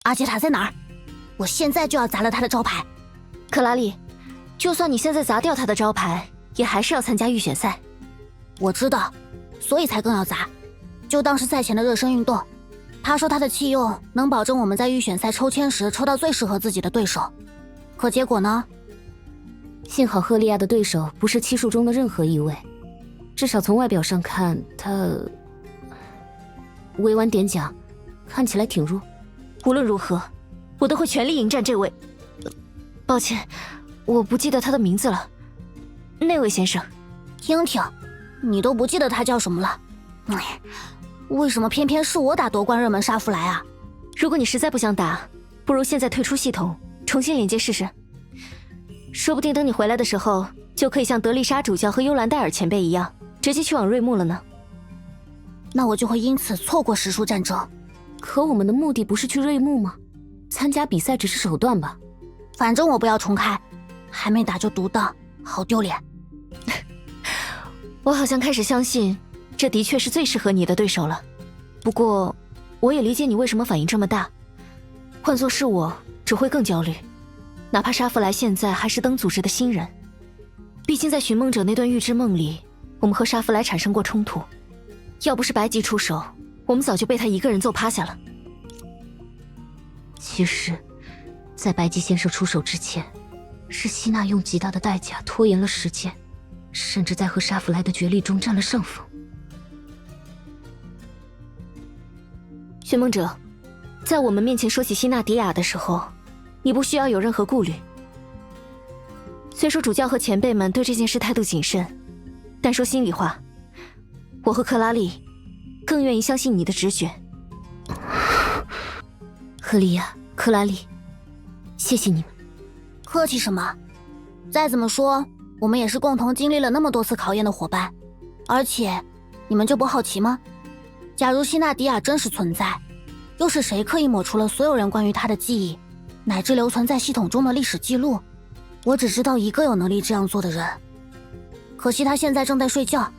阿杰塔在哪儿？我现在就要砸了他的招牌。克拉丽，就算你现在砸掉他的招牌，也还是要参加预选赛。我知道，所以才更要砸，就当是赛前的热身运动。他说他的弃用能保证我们在预选赛抽签时抽到最适合自己的对手，可结果呢？幸好赫利亚的对手不是七术中的任何一位，至少从外表上看，他委婉点讲，看起来挺弱。无论如何，我都会全力迎战这位。抱歉，我不记得他的名字了。那位先生，听听，你都不记得他叫什么了？哎，为什么偏偏是我打夺冠热门沙弗莱啊？如果你实在不想打，不如现在退出系统，重新连接试试。说不定等你回来的时候，就可以像德丽莎主教和幽兰戴尔前辈一样，直接去往瑞木了呢。那我就会因此错过时数战争。可我们的目的不是去瑞木吗？参加比赛只是手段吧。反正我不要重开，还没打就独当，好丢脸。我好像开始相信，这的确是最适合你的对手了。不过，我也理解你为什么反应这么大。换作是我，只会更焦虑。哪怕沙弗莱现在还是灯组织的新人，毕竟在寻梦者那段预知梦里，我们和沙弗莱产生过冲突。要不是白吉出手，我们早就被他一个人揍趴下了。其实，在白吉先生出手之前，是希娜用极大的代价拖延了时间，甚至在和沙弗莱的角力中占了上风。寻梦者，在我们面前说起希娜迪亚的时候，你不需要有任何顾虑。虽说主教和前辈们对这件事态度谨慎，但说心里话，我和克拉丽更愿意相信你的直觉。赫利亚、克拉丽，谢谢你们。客气什么？再怎么说，我们也是共同经历了那么多次考验的伙伴。而且，你们就不好奇吗？假如希娜迪亚真实存在，又是谁刻意抹除了所有人关于她的记忆，乃至留存在系统中的历史记录？我只知道一个有能力这样做的人，可惜他现在正在睡觉，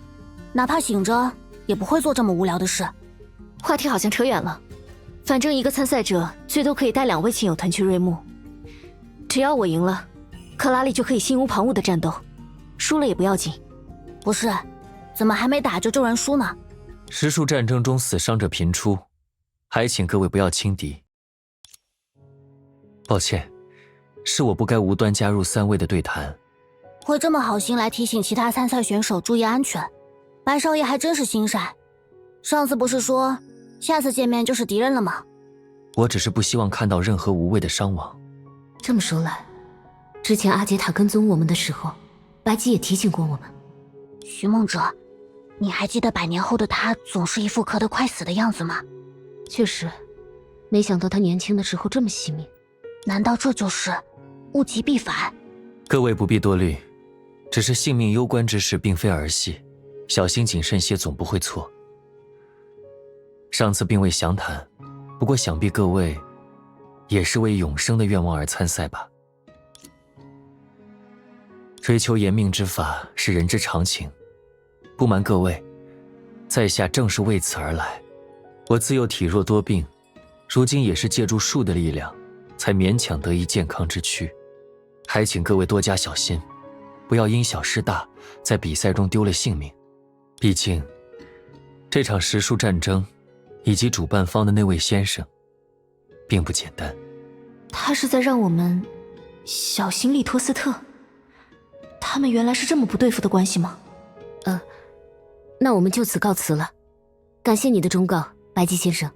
哪怕醒着也不会做这么无聊的事。话题好像扯远了，反正一个参赛者最多可以带2位亲友团去瑞木。只要我赢了，克拉丽就可以心无旁骛的战斗，输了也不要紧。不是，怎么还没打就人输呢？时数战争中死伤者频出，还请各位不要轻敌。抱歉，是我不该无端加入3位的对谈。会这么好心来提醒其他参赛选手注意安全，白少爷还真是心善。上次不是说下次见面就是敌人了吗？我只是不希望看到任何无谓的伤亡。这么说来，之前阿杰塔跟踪我们的时候，白吉也提醒过我们。寻梦者，你还记得100年后的他总是一副咳得快死的样子吗？确实，没想到他年轻的时候这么惜命。难道这就是物极必反？各位不必多虑，只是性命攸关之事并非儿戏，小心谨慎些总不会错。上次并未详谈，不过想必各位也是为永生的愿望而参赛吧。追求延命之法是人之常情，不瞒各位，在下正是为此而来。我自幼体弱多病，如今也是借助术的力量才勉强得以健康之躯，还请各位多加小心，不要因小失大，在比赛中丢了性命。毕竟这场时数战争以及主办方的那位先生并不简单。他是在让我们小心利托斯特？他们原来是这么不对付的关系吗？那我们就此告辞了。感谢你的忠告，白吉先生。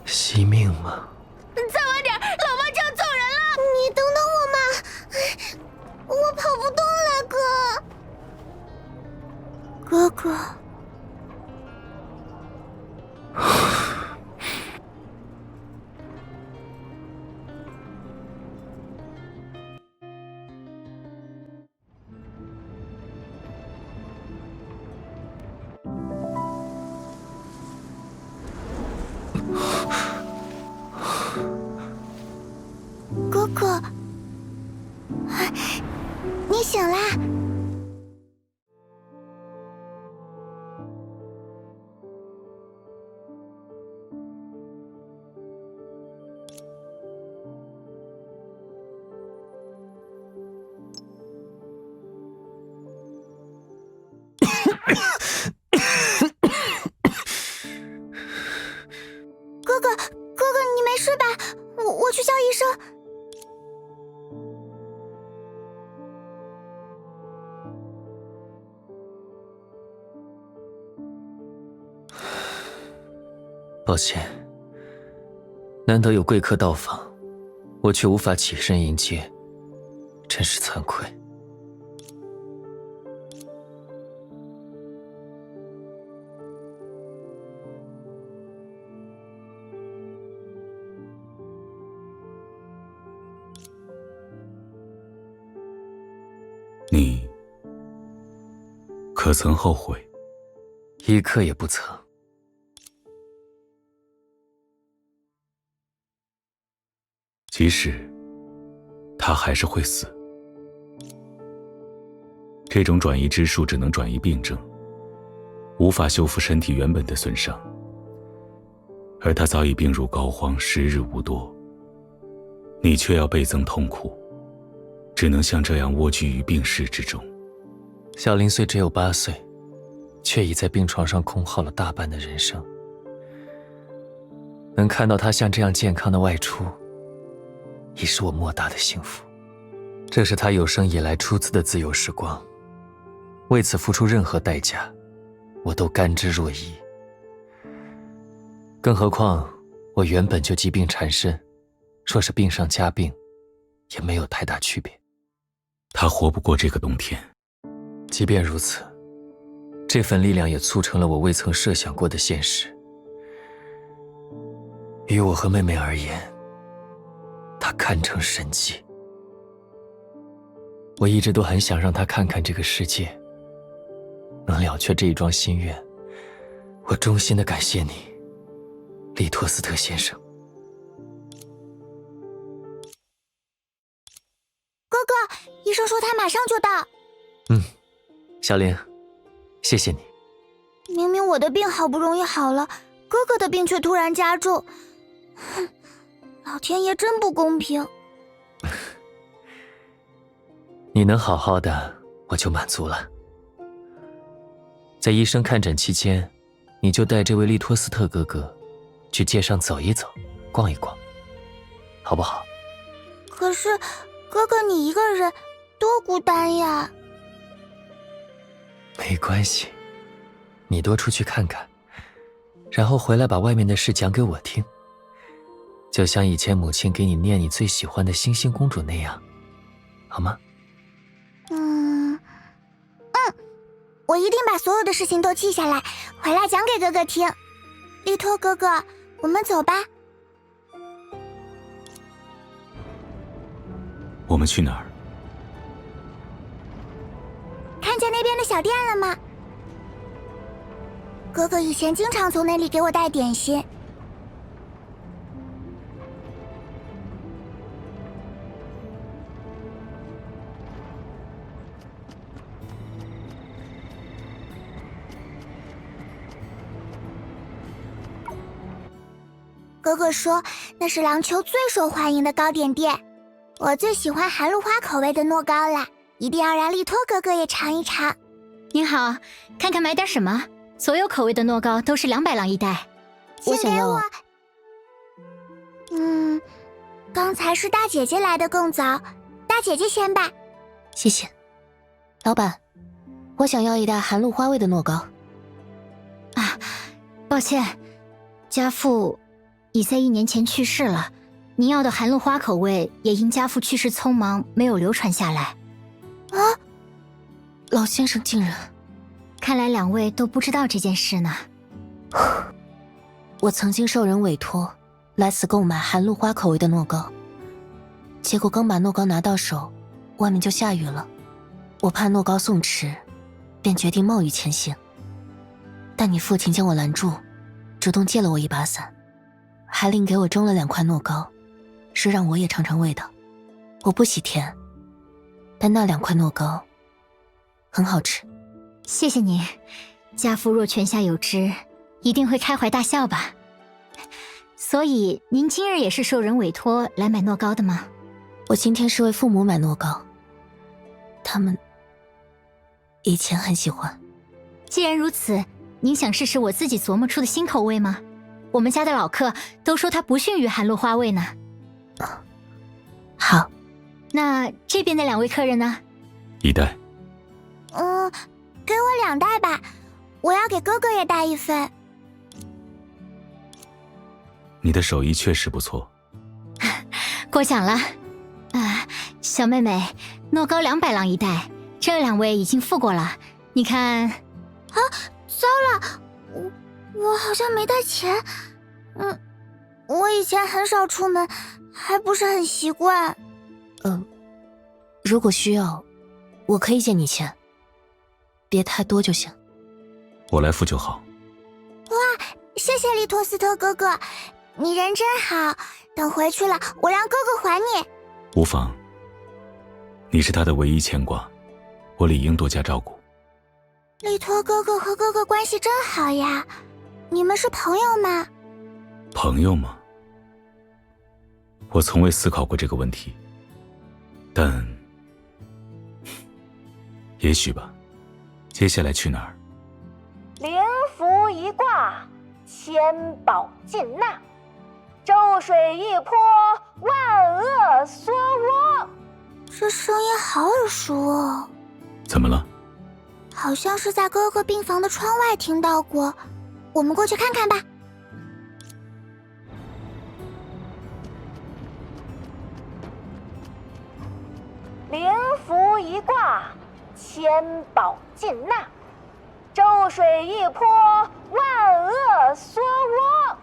惜命吗？再晚点，老妈就要揍人了！你等等我嘛，我跑不动了，哥。哥哥。你醒啦。哥哥，你没事吧？我去叫医生。抱歉，难得有贵客到访，我却无法起身迎接，真是惭愧。你可曾后悔？一刻也不曾。即使他还是会死，这种转移之术只能转移病症，无法修复身体原本的损伤，而他早已病入膏肓，时日无多，你却要倍增痛苦，只能像这样蜗居于病逝之中。小林虽只有8岁，却已在病床上空耗了大半的人生。能看到他像这样健康的外出，已是我莫大的幸福。这是他有生以来初次的自由时光，为此付出任何代价，我都甘之若饴。更何况我原本就疾病缠身，若是病上加病，也没有太大区别。他活不过这个冬天。即便如此，这份力量也促成了我未曾设想过的现实。于我和妹妹而言，她堪称神迹。我一直都很想让她看看这个世界，能了却这一桩心愿。我衷心的感谢你，利托斯特先生。哥哥，医生说他马上就到。小林，谢谢你。明明我的病好不容易好了，哥哥的病却突然加重。哼，老天爷真不公平。你能好好的，我就满足了。在医生看诊期间，你就带这位利托斯特哥哥去街上走一走，逛一逛，好不好？可是，哥哥你一个人多孤单呀。没关系，你多出去看看，然后回来把外面的事讲给我听，就像以前母亲给你念你最喜欢的星星公主那样，好吗？我一定把所有的事情都记下来，回来讲给哥哥听。利托哥哥，我们走吧。我们去哪儿？看见那边的小店了吗？哥哥以前经常从那里给我带点心。哥哥说那是廊丘最受欢迎的糕点店，我最喜欢含露花口味的糯糕啦，一定要让利托哥哥也尝一尝。您好，看看买点什么？所有口味的糯糕都是200郎一袋。我想要。刚才是大姐姐来的更早，大姐姐先吧。谢谢。老板，我想要一袋含露花味的糯糕。啊，抱歉，家父已在1年前去世了，您要的含露花口味也因家父去世匆忙没有流传下来。啊，老先生竟然……看来2位都不知道这件事呢。我曾经受人委托来此购买含露花口味的糯糕，结果刚把糯糕拿到手，外面就下雨了。我怕糯糕送迟，便决定冒雨前行。但你父亲将我拦住，主动借了我一把伞，还另给我蒸了2块糯糕，说让我也尝尝味道。我不喜甜，但那2块糯糕很好吃。谢谢您，家父若泉下有知，一定会开怀大笑吧。所以您今日也是受人委托来买糯糕的吗？我今天是为父母买糯糕，他们以前很喜欢。既然如此，您想试试我自己琢磨出的新口味吗？我们家的老客都说它不逊于含露花味呢。好，那这边的2位客人呢？一袋。给我2袋吧，我要给哥哥也带1份。你的手艺确实不错。过奖了。小妹妹，糯糕200郎1袋，这2位已经付过了。你看。糟了，我好像没带钱。我以前很少出门，还不是很习惯。如果需要，我可以借你钱，别太多就行。我来付就好。哇，谢谢利托斯特哥哥，你人真好。等回去了，我让哥哥还你。无妨，你是他的唯一牵挂，我理应多加照顾。利托哥哥和哥哥关系真好呀，你们是朋友吗？朋友吗？我从未思考过这个问题，但也许吧。接下来去哪儿？灵符一挂，千宝尽纳，周水一泼，万恶缩窝。这声音好耳熟哦，怎么了？好像是在哥哥病房的窗外听到过，我们过去看看吧。灵符一挂，千宝尽纳，周水一泼，万恶缩窝。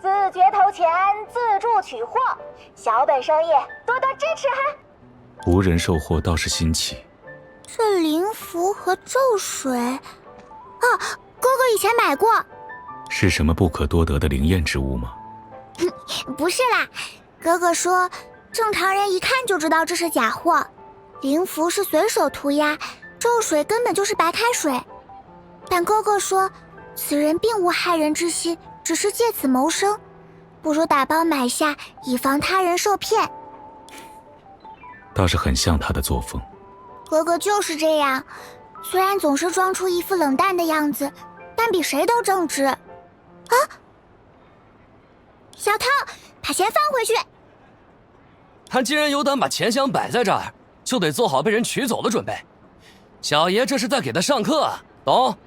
自觉投钱，自助取货，小本生意多多支持哈。无人收获倒是新奇。这灵符和咒水，哥哥以前买过。是什么不可多得的灵验之物吗？不是啦，哥哥说正常人一看就知道这是假货，灵符是随手涂鸦，咒水根本就是白开水。但哥哥说此人并无害人之心，只是借此谋生，不如打包买下，以防他人受骗。倒是很像他的作风。哥哥就是这样，虽然总是装出一副冷淡的样子，但比谁都正直。小偷，把钱放回去！他既然有胆把钱箱摆在这儿，就得做好被人取走的准备。小爷这是在给他上课，懂？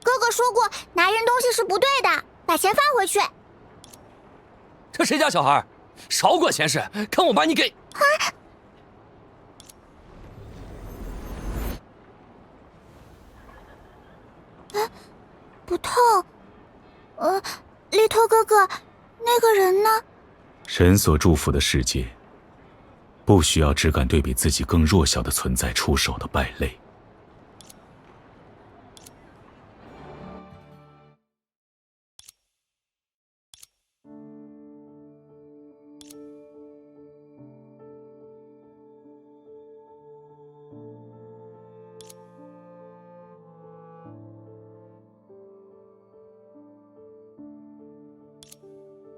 哥哥说过，拿人东西是不对的，把钱放回去。这谁家小孩？少管闲事，看我把你给……不痛。利托哥哥，那个人呢？神所祝福的世界，不需要只敢对比自己更弱小的存在出手的败类。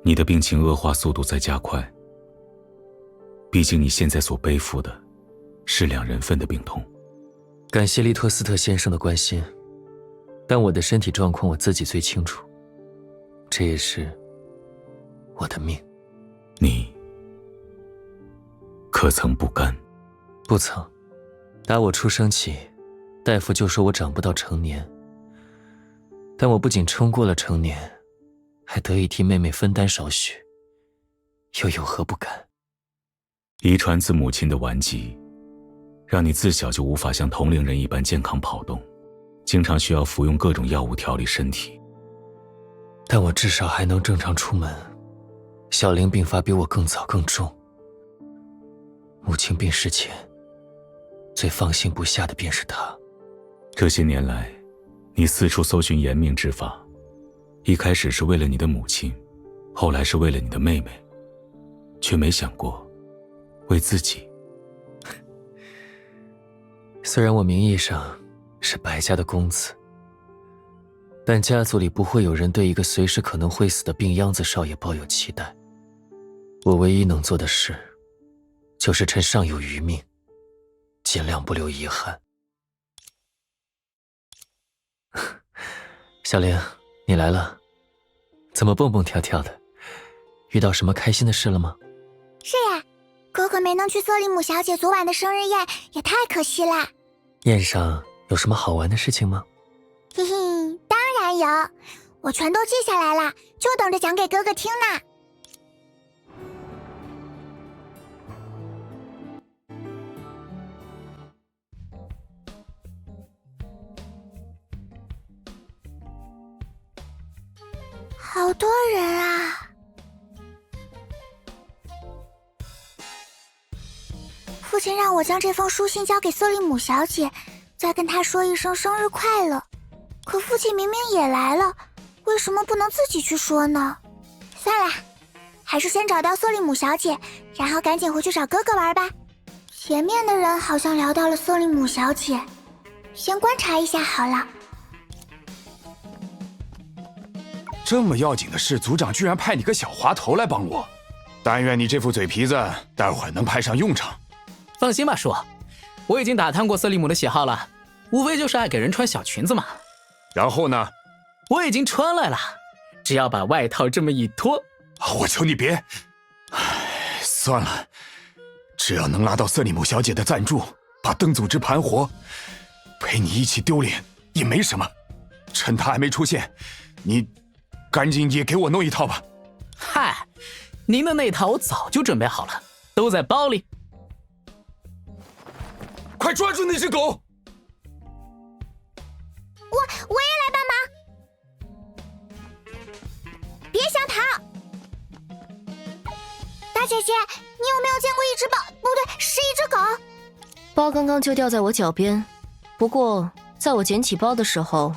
你的病情恶化速度在加快，毕竟你现在所背负的是2人份的病痛。感谢利托斯特先生的关心，但我的身体状况我自己最清楚，这也是我的命。你可曾不甘？不曾，打我出生起，大夫就说我长不到成年，但我不仅撑过了成年，还得以替妹妹分担少许，又有何不敢？遗传自母亲的顽疾，让你自小就无法像同龄人一般健康跑动，经常需要服用各种药物调理身体。但我至少还能正常出门。小玲病发比我更早更重，母亲病逝前，最放心不下的便是她。这些年来，你四处搜寻延命之法，一开始是为了你的母亲，后来是为了你的妹妹，却没想过为自己。虽然我名义上是白家的公子，但家族里不会有人对一个随时可能会死的病秧子少爷抱有期待。我唯一能做的事，就是趁尚有余命，尽量不留遗憾。小玲，你来了，怎么蹦蹦跳跳的？遇到什么开心的事了吗？是呀，哥哥没能去瑟利姆小姐昨晚的生日宴，也太可惜啦。宴上有什么好玩的事情吗？嘿嘿，当然有，我全都记下来了，就等着讲给哥哥听呢。好多人啊！父亲让我将这封书信交给瑟利姆小姐，再跟她说一声生日快乐。可父亲明明也来了，为什么不能自己去说呢？算了，还是先找到瑟利姆小姐，然后赶紧回去找哥哥玩吧。前面的人好像聊到了瑟利姆小姐，先观察一下好了。这么要紧的事，族长居然派你个小滑头来帮我，但愿你这副嘴皮子待会儿能派上用场。放心吧，叔，我已经打探过瑟利姆的喜好了，无非就是爱给人穿小裙子嘛。然后呢？我已经穿来了，只要把外套这么一脱。我求你别。算了，只要能拉到瑟利姆小姐的赞助，把灯组织盘活，陪你一起丢脸也没什么。趁她还没出现，你赶紧也给我弄一套吧。嗨，您的那套我早就准备好了，都在包里。快抓住那只狗！我也来帮忙。别想逃！大姐姐，你有没有见过一只豹？不对，是一只狗。包刚刚就掉在我脚边，不过在我捡起包的时候，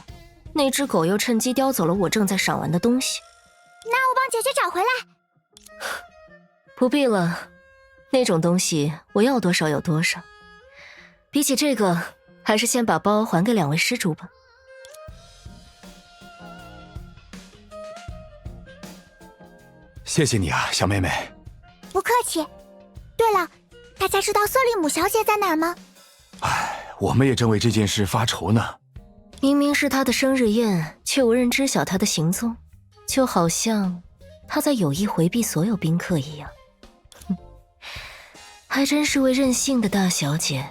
那只狗又趁机叼走了我正在赏玩的东西。那我帮姐姐找回来。不必了，那种东西我要多少有多少。比起这个，还是先把包还给两位施主吧。谢谢你啊，小妹妹。不客气。对了，大家知道瑟利姆小姐在哪儿吗？我们也正为这件事发愁呢。明明是她的生日宴，却无人知晓她的行踪，就好像她在有意回避所有宾客一样。还真是位任性的大小姐。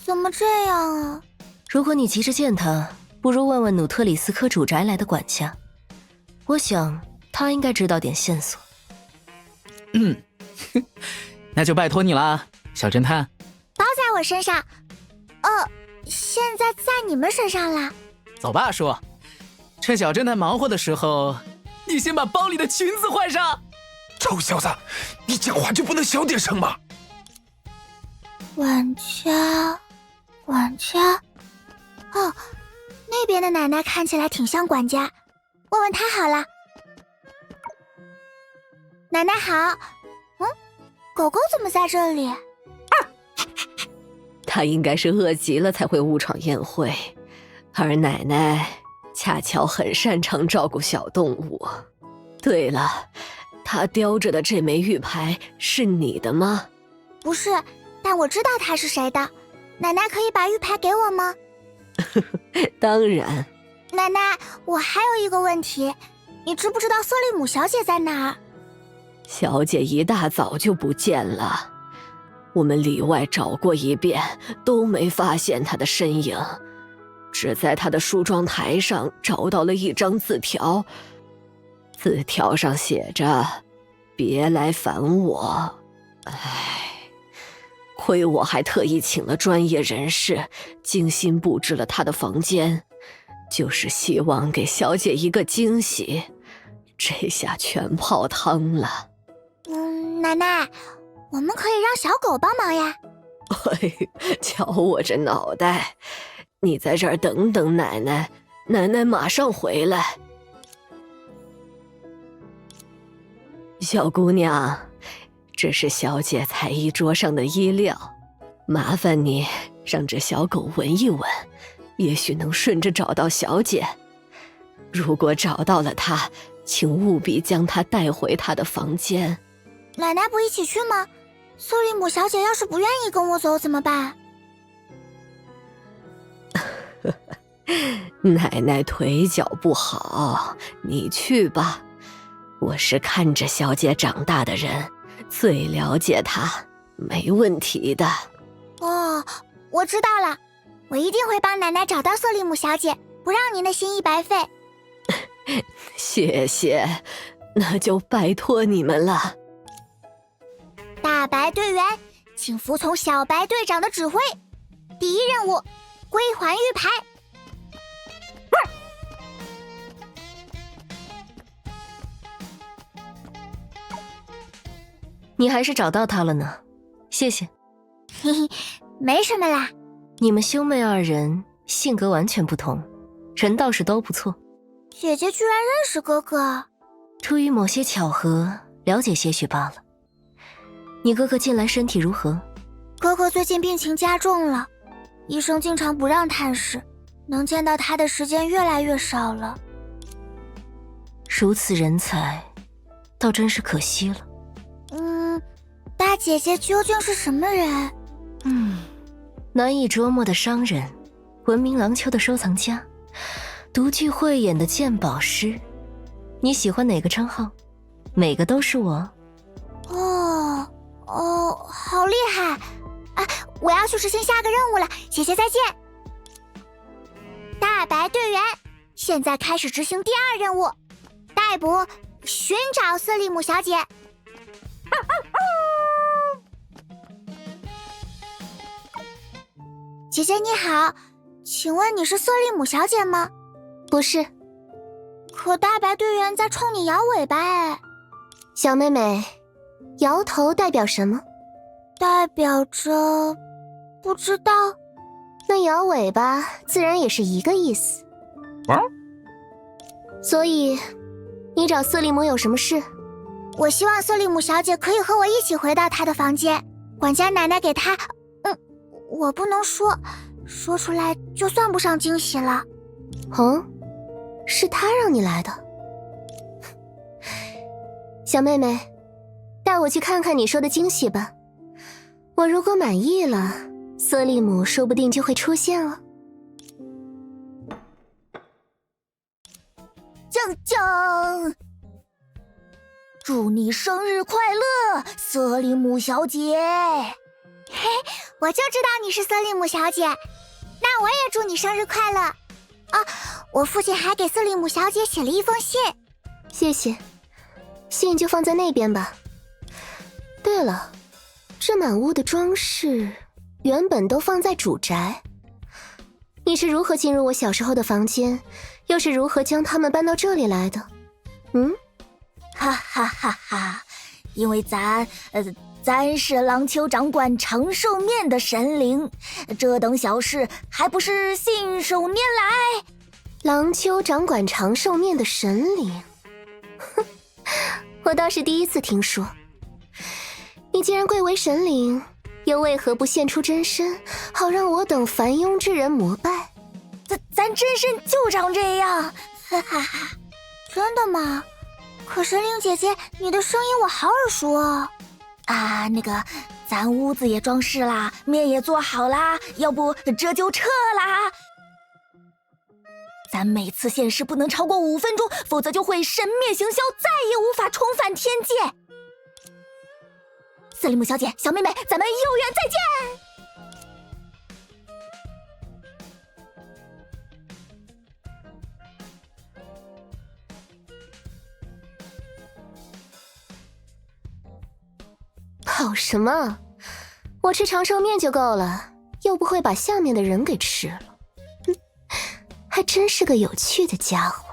怎么这样啊？如果你急着见她，不如问问努特里斯科主宅来的管家，我想他应该知道点线索。那就拜托你啦，小侦探。包在我身上。现在在你们身上啦。走吧，叔，趁小侦探忙活的时候，你先把包里的裙子换上。臭小子，你讲话就不能小点声吗？管家。哦，那边的奶奶看起来挺像管家，问问她好了。奶奶好。狗狗怎么在这里？他应该是饿极了才会误闯宴会，而奶奶恰巧很擅长照顾小动物。对了，他叼着的这枚玉牌是你的吗？不是，但我知道它是谁的。奶奶可以把玉牌给我吗？当然。奶奶，我还有一个问题，你知不知道瑟利姆小姐在哪儿？小姐一大早就不见了，我们里外找过一遍，都没发现她的身影，只在她的梳妆台上找到了一张字条，字条上写着：“别来烦我。”亏我还特意请了专业人士，精心布置了她的房间，就是希望给小姐一个惊喜。这下全泡汤了。奶奶，我们可以让小狗帮忙呀。瞧我这脑袋，你在这儿等等奶奶，奶奶马上回来。小姑娘，这是小姐才艺桌上的衣料，麻烦你让这小狗闻一闻，也许能顺着找到小姐。如果找到了她，请务必将她带回她的房间。奶奶不一起去吗？瑟利姆小姐要是不愿意跟我走怎么办？奶奶腿脚不好，你去吧。我是看着小姐长大的人，最了解她，没问题的。哦，我知道了，我一定会帮奶奶找到瑟利姆小姐，不让您的心意白费。谢谢，那就拜托你们了。大白队员，请服从小白队长的指挥。第一任务，归还玉牌。你还是找到他了呢，谢谢。嘿嘿，没什么啦。你们兄妹二人性格完全不同，人倒是都不错。姐姐居然认识哥哥，出于某些巧合，了解些许罢了。你哥哥近来身体如何？哥哥最近病情加重了，医生经常不让探视，能见到他的时间越来越少了。如此人才，倒真是可惜了。大姐姐究竟是什么人？难以捉摸的商人，闻名廊丘的收藏家，独具慧眼的鉴宝师。你喜欢哪个称号？每个都是我。好厉害！啊，我要去执行下个任务了，姐姐再见。大白队员，现在开始执行第二任务，逮捕、寻找瑟利姆小姐。姐姐你好，请问你是瑟利姆小姐吗？不是。可大白队员在冲你摇尾巴哎。小妹妹，摇头代表什么？代表着不知道。那摇尾巴自然也是一个意思。所以你找瑟利姆有什么事？我希望瑟利姆小姐可以和我一起回到她的房间，管家奶奶给她我不能说出来就算不上惊喜了。是她让你来的。小妹妹，带我去看看你说的惊喜吧。我如果满意了，瑟利姆说不定就会出现了。锵！祝你生日快乐，瑟利姆小姐！嘿，我就知道你是瑟利姆小姐，那我也祝你生日快乐。我父亲还给瑟利姆小姐写了一封信。谢谢，信就放在那边吧。对了，这满屋的装饰原本都放在主宅，你是如何进入我小时候的房间，又是如何将它们搬到这里来的？哈哈哈哈！因为咱是廊丘掌管长寿面的神灵，这等小事还不是信手拈来。廊丘掌管长寿面的神灵，我倒是第一次听说。你既然贵为神灵，又为何不现出真身，好让我等凡庸之人膜拜？咱真身就长这样，哈哈哈！真的吗？可神灵姐姐，你的声音我好耳熟哦。咱屋子也装饰啦，面也做好啦，要不这就撤啦。咱每次现世不能超过5分钟，否则就会神灭形消，再也无法重返天界。瑟利姆小姐，小妹妹，咱们有缘再见。跑什么？我吃长寿面就够了，又不会把下面的人给吃了。还真是个有趣的家伙。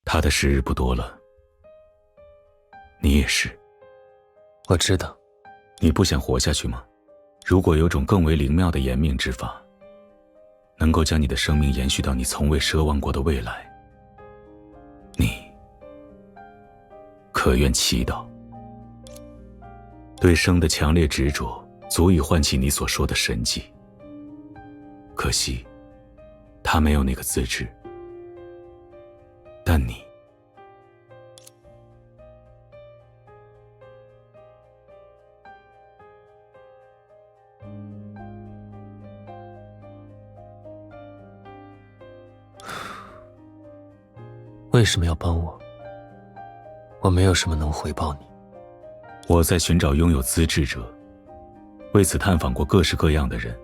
他的时日不多了，你也是。我知道。你不想活下去吗？如果有种更为灵妙的延命之法，能够将你的生命延续到你从未奢望过的未来，你可愿祈祷？对生的强烈执着足以唤起你所说的神迹，可惜他没有那个资质。但你为什么要帮我？我没有什么能回报你。我在寻找拥有资质者，为此探访过各式各样的人，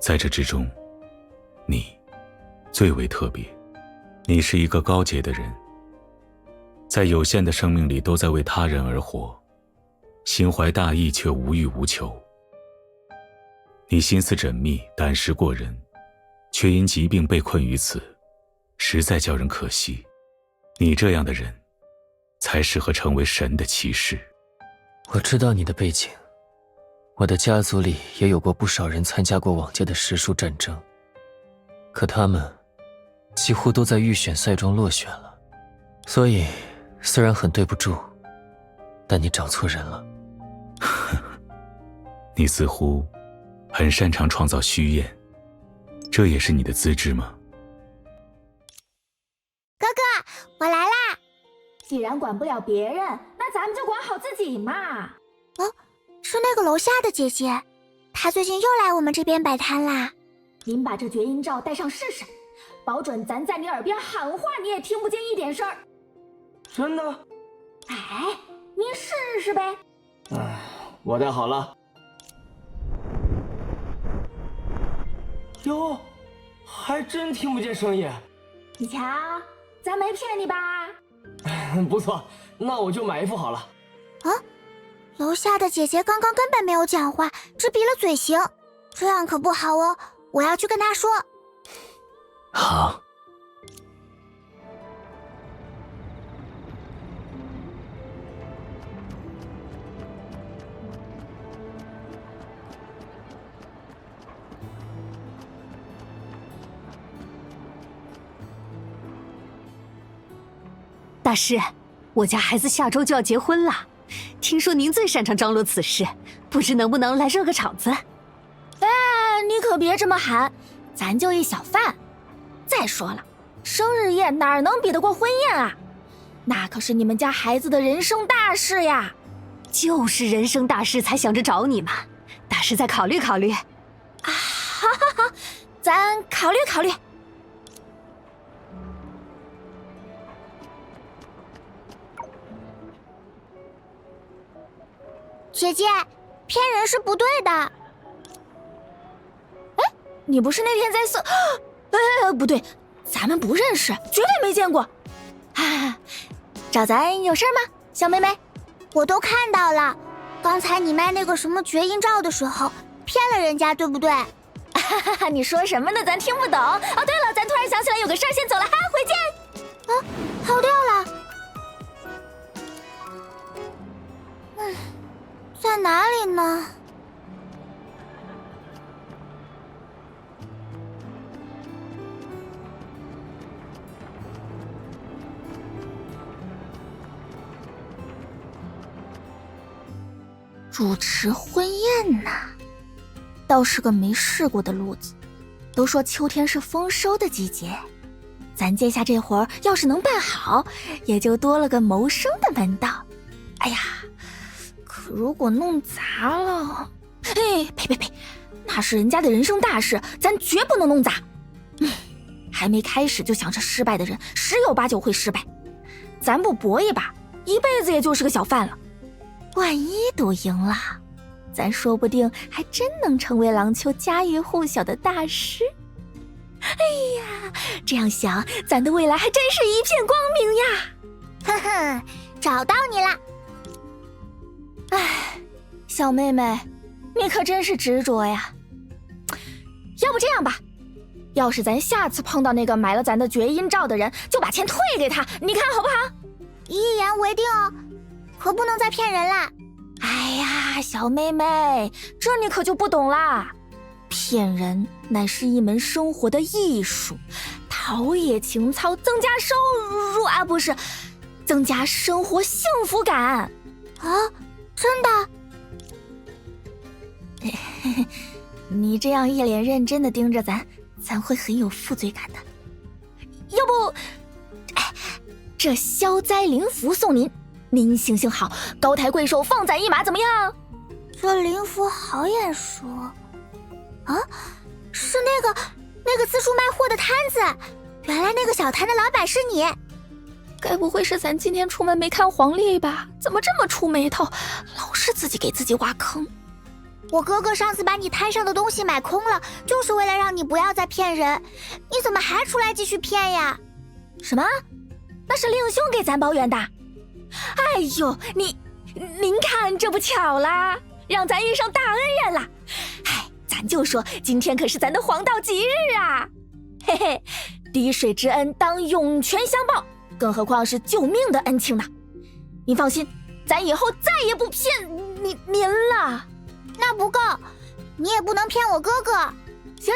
在这之中，你最为特别。你是一个高洁的人，在有限的生命里都在为他人而活，心怀大义却无欲无求。你心思缜密，胆识过人，却因疾病被困于此，实在叫人可惜。你这样的人才适合成为神的骑士。我知道你的背景，我的家族里也有过不少人参加过往届的实属战争，可他们几乎都在预选赛中落选了。所以虽然很对不住，但你找错人了。你似乎很擅长创造虚焰，这也是你的资质吗？哥哥，我来啦！既然管不了别人，那咱们就管好自己嘛。是那个楼下的姐姐，她最近又来我们这边摆摊啦。您把这绝音罩戴上试试，保准咱在你耳边喊话你也听不见一点声儿。真的？哎，您试试呗。我戴好了。哟，还真听不见声音。你瞧，咱没骗你吧？不错，那我就买一副好了。啊，楼下的姐姐刚刚根本没有讲话，只比了嘴型，这样可不好哦，我要去跟她说。好。大师，我家孩子下周就要结婚了，听说您最擅长张罗此事，不知能不能来热个场子？哎，你可别这么喊，咱就一小饭。再说了，生日宴哪能比得过婚宴啊？那可是你们家孩子的人生大事呀！就是人生大事才想着找你嘛，大师再考虑考虑。好，咱考虑考虑。姐姐，骗人是不对的。哎，你不是那天在不对，咱们不认识，绝对没见过。找咱有事吗，小妹妹？我都看到了，刚才你卖那个什么绝音罩的时候，骗了人家，对不对？你说什么呢？咱听不懂。哦，对了，咱突然想起来有个事儿，先走了，回见。啊，跑掉了。在哪里呢？主持婚宴呐，倒是个没试过的路子。都说秋天是丰收的季节，咱接下这活儿要是能办好，也就多了个谋生的门道。哎呀，可如果弄砸了，呸，那是人家的人生大事，咱绝不能弄砸。还没开始就想着失败的人，十有八九会失败。咱不搏一把，一辈子也就是个小贩了。万一赌赢了，咱说不定还真能成为廊丘家喻户晓的大师。哎呀，这样想，咱的未来还真是一片光明呀！哼哼，找到你了。哎，小妹妹，你可真是执着呀。要不这样吧，要是咱下次碰到那个买了咱的绝阴罩的人，就把钱退给他，你看好不好？一言为定哦，可不能再骗人啦。哎呀，小妹妹，这你可就不懂啦。骗人乃是一门生活的艺术，陶冶情操，增加收入啊，不是，增加生活幸福感啊！真的？你这样一脸认真的盯着咱会很有负罪感的。要不，这消灾灵符送您，您行行好，高抬贵手，放咱一马，怎么样？这灵符好眼熟啊！是那个四处卖货的摊子，原来那个小摊的老板是你。该不会是咱今天出门没看黄历吧？怎么这么出眉头，老是自己给自己挖坑？我哥哥上次把你摊上的东西买空了，就是为了让你不要再骗人，你怎么还出来继续骗呀？什么？那是令兄给咱包圆的。哎呦，您看这不巧啦，让咱遇上大恩人了。哎，咱就说今天可是咱的黄道吉日啊！嘿嘿，滴水之恩当涌泉相报，更何况是救命的恩情呢？您放心，咱以后再也不骗您了。那不够，你也不能骗我哥哥。行，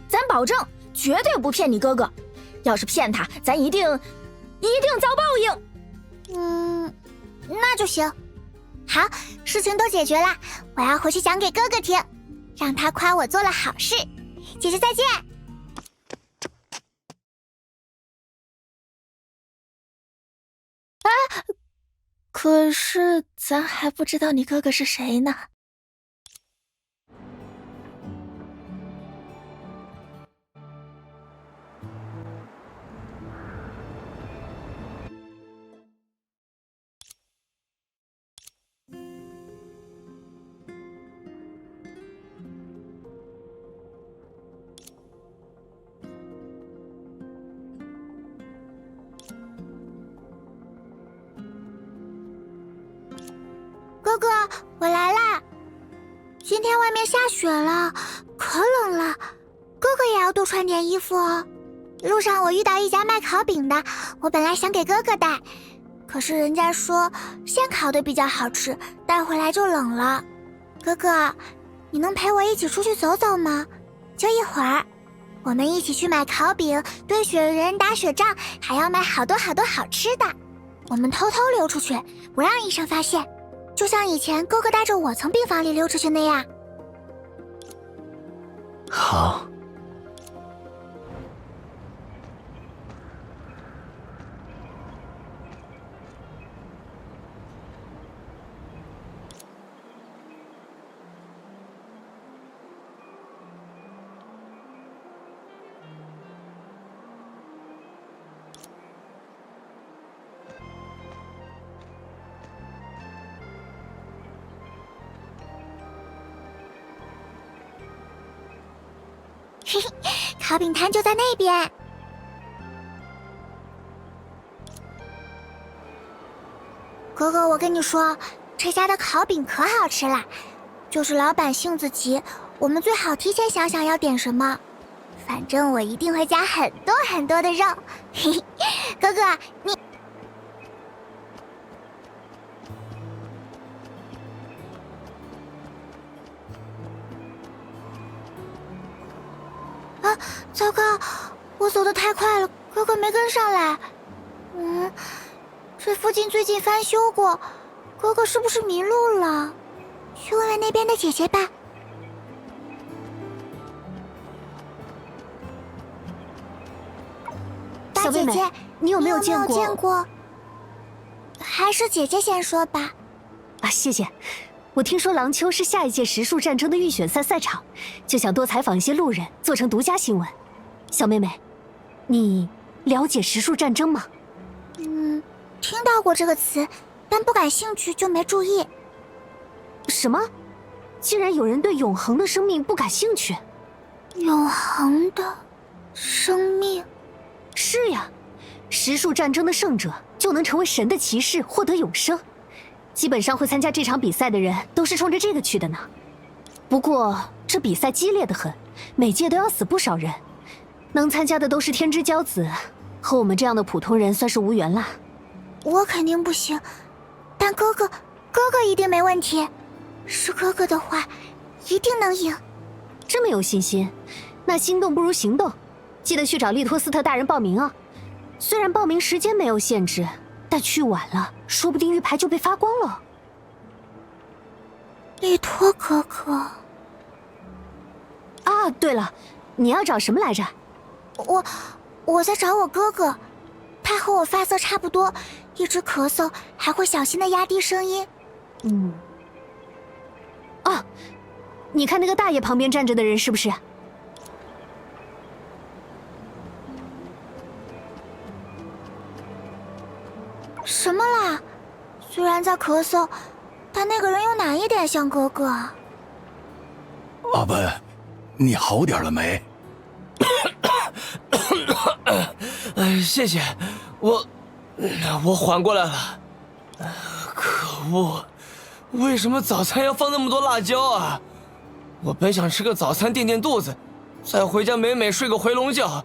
咱保证绝对不骗你哥哥。要是骗他，咱一定遭报应。那就行。好，事情都解决了，我要回去讲给哥哥听，让他夸我做了好事。姐姐再见。可是咱还不知道你哥哥是谁呢。哥哥，我来啦！今天外面下雪了，可冷了，哥哥也要多穿点衣服哦。路上我遇到一家卖烤饼的，我本来想给哥哥带，可是人家说现烤的比较好吃，带回来就冷了。哥哥，你能陪我一起出去走走吗？就一会儿，我们一起去买烤饼，堆雪人，打雪仗，还要买好多好多好吃的。我们偷偷溜出去，不让医生发现。就像以前哥哥带着我从病房里溜出去那样。好。嘿嘿，烤饼摊就在那边。哥哥，我跟你说，这家的烤饼可好吃了，就是老板性子急，我们最好提前想想要点什么。反正我一定会加很多很多的肉。嘿嘿，哥哥，你。啊，糟糕，我走得太快了，哥哥没跟上来。这附近最近翻修过，哥哥是不是迷路了？去问问那边的姐姐吧。小妹妹，姐姐，你有没有见过？还是姐姐先说吧。啊，谢谢。我听说廊丘是下一届时数战争的预选赛赛场，就想多采访一些路人，做成独家新闻。小妹妹，你了解时数战争吗？听到过这个词，但不感兴趣就没注意。什么？竟然有人对永恒的生命不感兴趣？永恒的生命？是呀，时数战争的胜者就能成为神的骑士，获得永生。基本上会参加这场比赛的人都是冲着这个去的呢。不过这比赛激烈得很，每届都要死不少人，能参加的都是天之骄子，和我们这样的普通人算是无缘啦。我肯定不行，但哥哥一定没问题。是哥哥的话，一定能赢。这么有信心，那心动不如行动，记得去找利托斯特大人报名啊。虽然报名时间没有限制，但去晚了，说不定玉牌就被发光了。利托哥哥。啊，对了，你要找什么来着？我在找我哥哥，他和我发色差不多，一直咳嗽，还会小心的压低声音。啊，你看那个大爷旁边站着的人是不是？什么啦？虽然在咳嗽，但那个人有哪一点像哥哥啊？阿本，你好点了没？谢谢，我缓过来了。可恶，为什么早餐要放那么多辣椒啊？我本想吃个早餐垫垫肚子，再回家美美睡个回笼觉，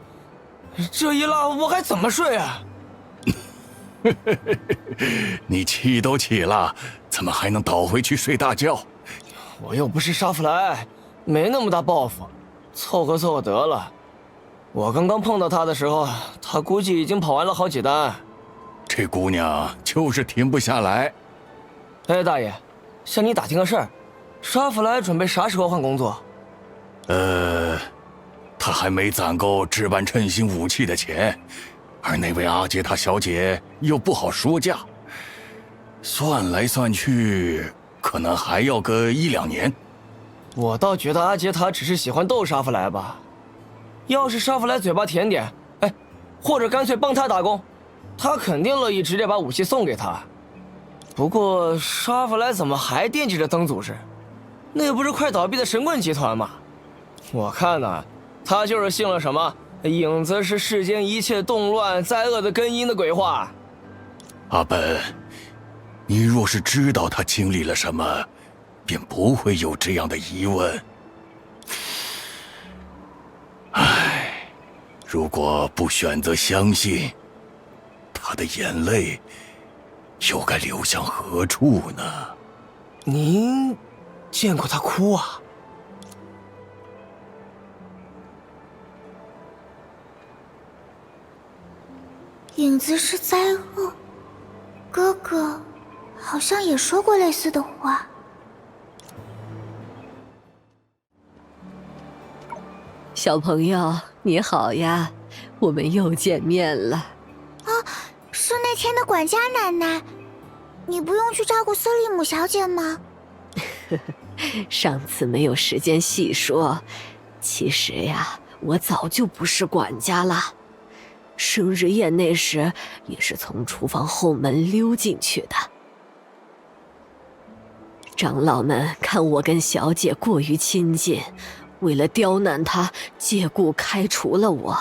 这一辣我还怎么睡啊？你气都气了，怎么还能倒回去睡大觉？我又不是沙弗莱，没那么大抱负，凑合得了。我刚刚碰到他的时候，他估计已经跑完了好几单。这姑娘就是停不下来。哎，大爷，向你打听个事儿，沙弗莱准备啥时候换工作？他还没攒够置办称心武器的钱，而那位阿杰塔小姐又不好说价，算来算去，可能还要个1-2年。我倒觉得阿杰塔只是喜欢逗沙弗莱吧。要是沙弗莱嘴巴甜点，或者干脆帮他打工，他肯定乐意直接把武器送给他。不过沙弗莱怎么还惦记着曾祖师？那不是快倒闭的神棍集团吗？我看呢，他就是信了什么影子是世间一切动乱灾厄的根因的鬼话。阿本，你若是知道他经历了什么，便不会有这样的疑问。唉，如果不选择相信，他的眼泪又该流向何处呢？您见过他哭啊？影子是灾厄，哥哥好像也说过类似的话。小朋友你好呀，我们又见面了。啊，是那天的管家奶奶，你不用去照顾瑟利姆小姐吗？上次没有时间细说，其实呀，我早就不是管家了。生日宴那时也是从厨房后门溜进去的。长老们看我跟小姐过于亲近，为了刁难她，借故开除了我。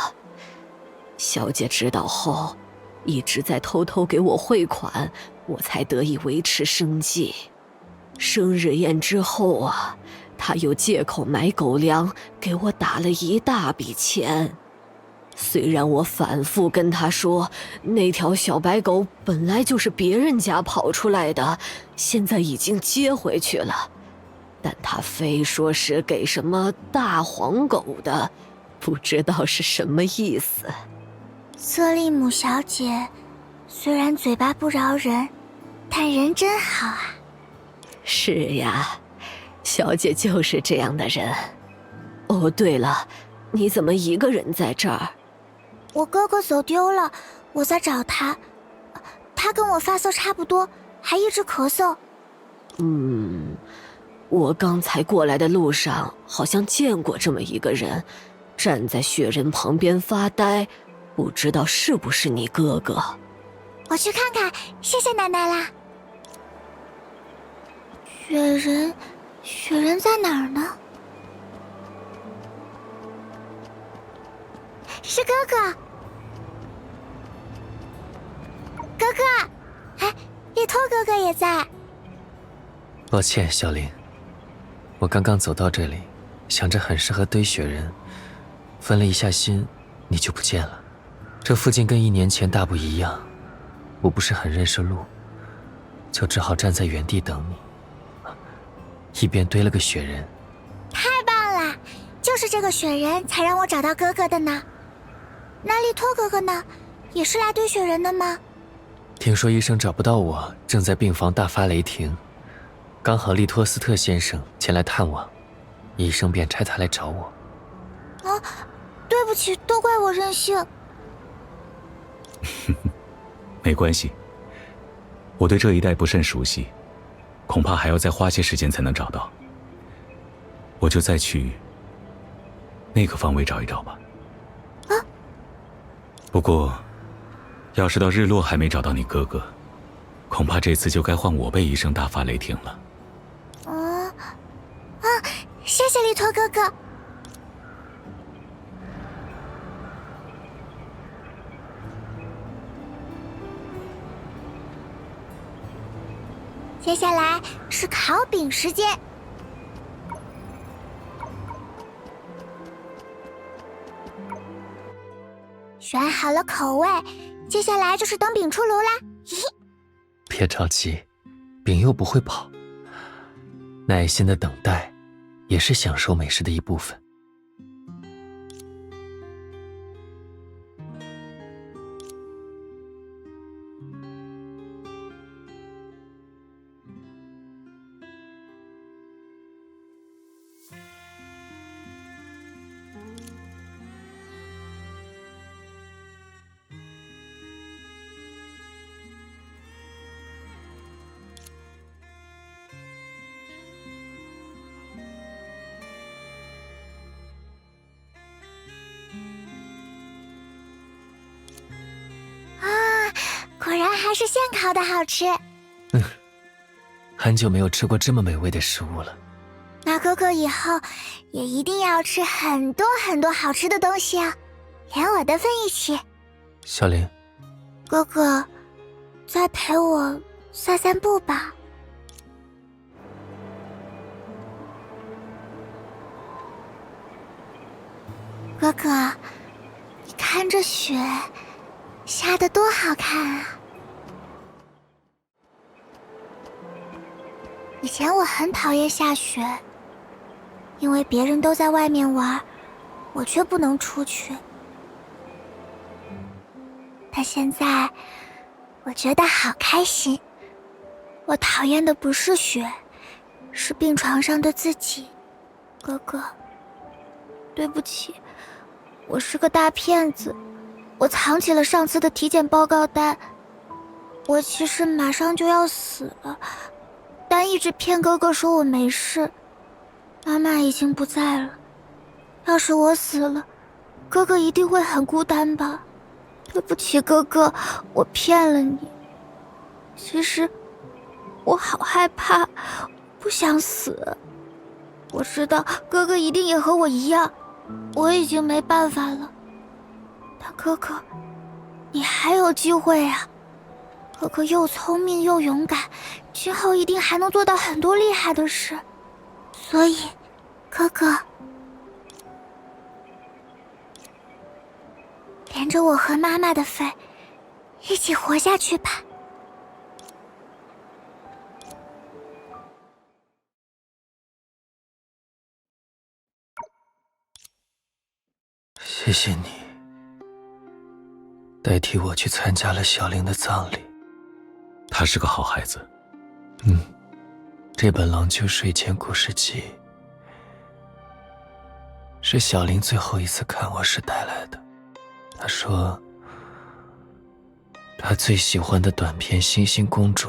小姐知道后，一直在偷偷给我汇款，我才得以维持生计。生日宴之后啊，她又借口买狗粮，给我打了一大笔钱。虽然我反复跟她说，那条小白狗本来就是别人家跑出来的，现在已经接回去了，但她非说是给什么大黄狗的，不知道是什么意思。瑟利姆小姐虽然嘴巴不饶人，但人真好啊。是呀，小姐就是这样的人。哦，对了，你怎么一个人在这儿？我哥哥走丢了，我在找他。他跟我发色差不多，还一直咳嗽。我刚才过来的路上好像见过这么一个人，站在雪人旁边发呆，不知道是不是你哥哥。我去看看，谢谢奶奶啦。雪人在哪儿呢？是哥哥，哥哥，哎，利托哥哥也在。抱歉，小林，我刚刚走到这里，想着很适合堆雪人，分了一下心，你就不见了。这附近跟1年前大不一样，我不是很认识路，就只好站在原地等你，一边堆了个雪人。太棒了，就是这个雪人才让我找到哥哥的呢。那利托哥哥呢？也是来堆雪人的吗？听说医生找不到我，正在病房大发雷霆，刚好利托斯特先生前来探望，医生便差他来找我。啊，对不起，都怪我任性。没关系，我对这一带不甚熟悉，恐怕还要再花些时间才能找到。我就再去那个方位找一找吧。啊！不过，要是到日落还没找到你哥哥，恐怕这次就该换我被医生大发雷霆了。谢谢利托哥哥。接下来是烤饼时间。选好了口味，接下来就是等饼出炉啦。嘿嘿，别着急，饼又不会跑，耐心的等待也是享受美食的一部分。果然还是现烤的好吃。很久没有吃过这么美味的食物了。那哥哥以后也一定要吃很多很多好吃的东西啊，连我的份一起。小林，哥哥，再陪我散散步吧。哥哥，你看这雪下得多好看啊！以前我很讨厌下雪，因为别人都在外面玩，我却不能出去。但现在我觉得好开心。我讨厌的不是雪，是病床上的自己。哥哥，对不起，我是个大骗子，我藏起了上次的体检报告单。我其实马上就要死了，但一直骗哥哥说我没事。妈妈已经不在了，要是我死了，哥哥一定会很孤单吧？对不起哥哥，我骗了你。其实我好害怕，不想死。我知道哥哥一定也和我一样，我已经没办法了。但哥哥，你还有机会啊！哥哥又聪明又勇敢，今后一定还能做到很多厉害的事。所以，哥哥，连着我和妈妈的肺，一起活下去吧。谢谢你，代替我去参加了小玲的葬礼。他是个好孩子。这本《廊丘睡前故事集》是小玲最后一次看我时带来的。她说，她最喜欢的短篇《星星公主》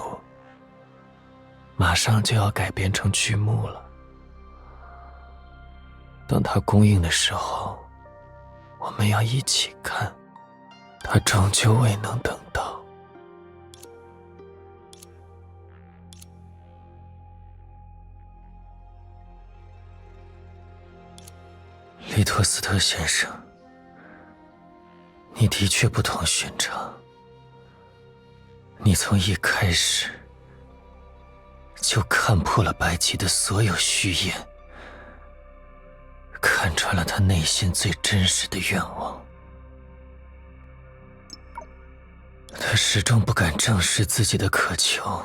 马上就要改编成剧目了。当它公映的时候，我们要一起看，他终究未能等到。利托斯特先生，你的确不同寻常。你从一开始就看破了白吉的所有虚言，看穿了他内心最真实的愿望。他始终不敢正视自己的渴求，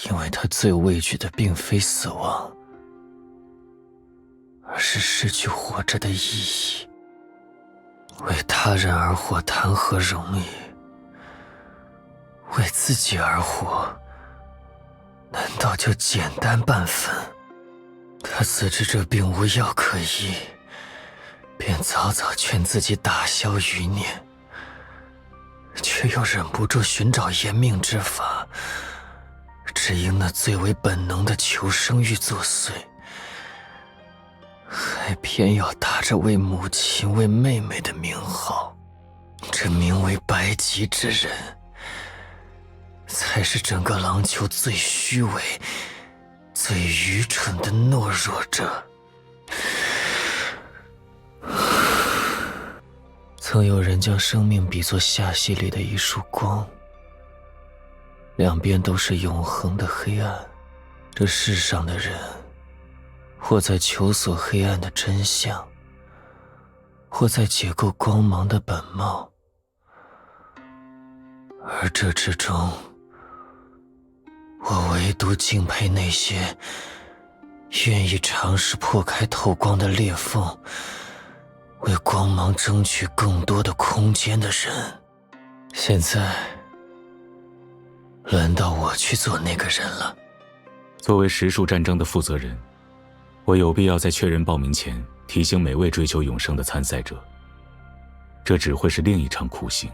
因为他最畏惧的并非死亡，而是失去活着的意义。为他人而活谈何容易？为自己而活，难道就简单半分？他自知这病无药可医，便早早劝自己打消余念，却又忍不住寻找延命之法，只因那最为本能的求生欲作祟，还偏要打着为母亲为妹妹的名号。这名为白吉之人，才是整个狼丘最虚伪最愚蠢的懦弱者。曾有人将生命比作夏隙里的一束光，两边都是永恒的黑暗。这世上的人，或在求索黑暗的真相，或在解构光芒的本貌，而这之中，我唯独敬佩那些愿意尝试破开透光的裂缝，为光芒争取更多的空间的人。现在，轮到我去做那个人了。作为实数战争的负责人，我有必要在确认报名前提醒每位追求永生的参赛者，这只会是另一场苦行。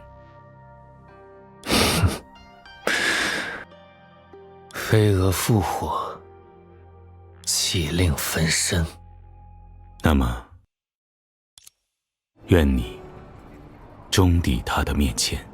飞蛾复活，岂令分身。那么，愿你终抵他的面前。